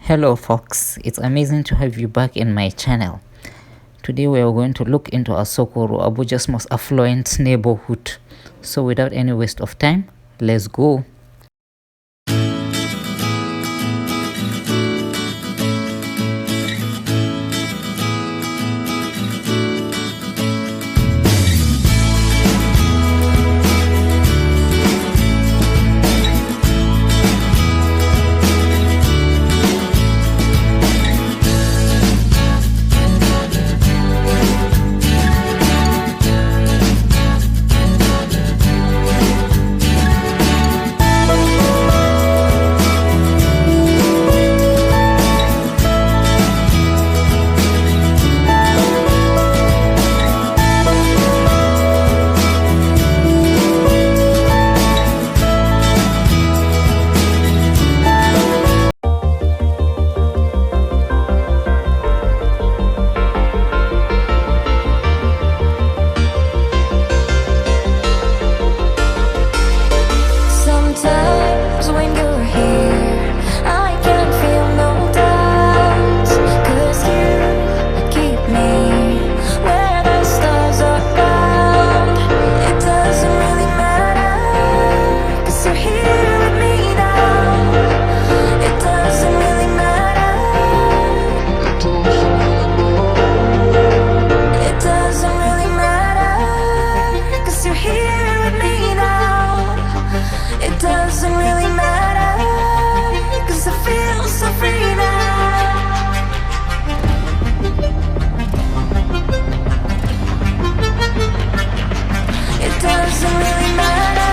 Hello folks, it's amazing to have you back in my channel. Today we are going to look into Asokoro, Abuja's most affluent neighborhood. So without any waste of time, let's go. Sometimes when you're here, I can feel no doubt, 'cause you keep me where the stars are found. It doesn't really matter, 'cause you're here with me now. It doesn't really matter. It doesn't really matter, 'cause you're here with me now. It doesn't really matter, 'cause I feel so free now. It doesn't really matter.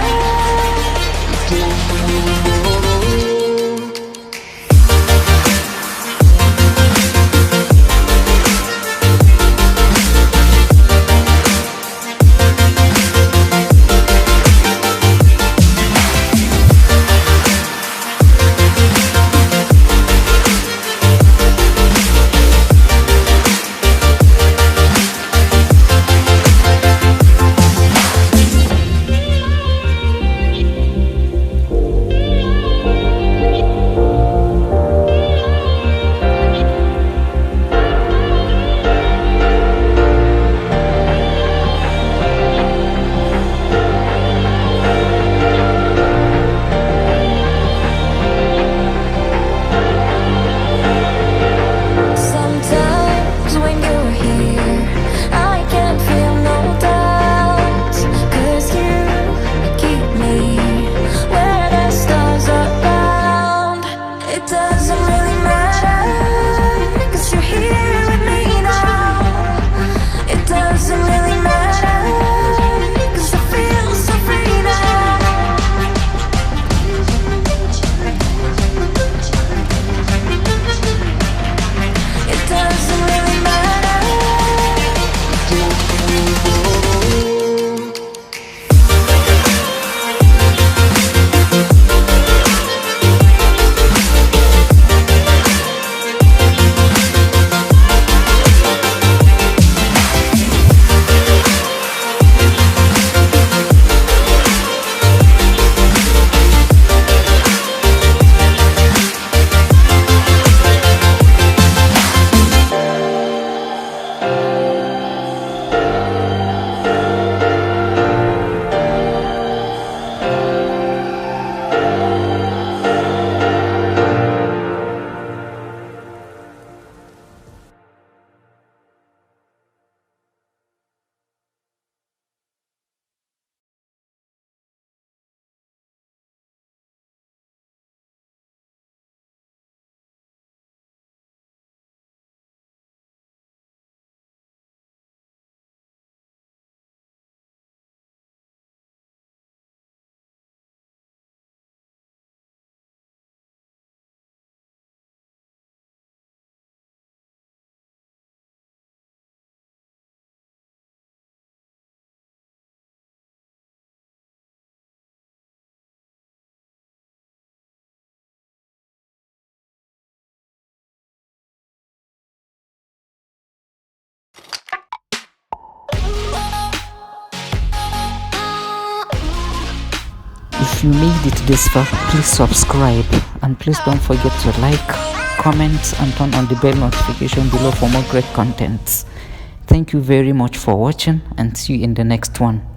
Sometimes when you're here, I can feel no doubt, 'cause you keep me where the stars are found. It doesn't really matter, 'cause you're here with me now. It doesn't really matter, 'cause I feel so free now. It doesn't really matter. If you made it this far, please subscribe and please don't forget to like, comments, and turn on the bell notification below for more great contents. Thank you very much for watching, and see you in the next one.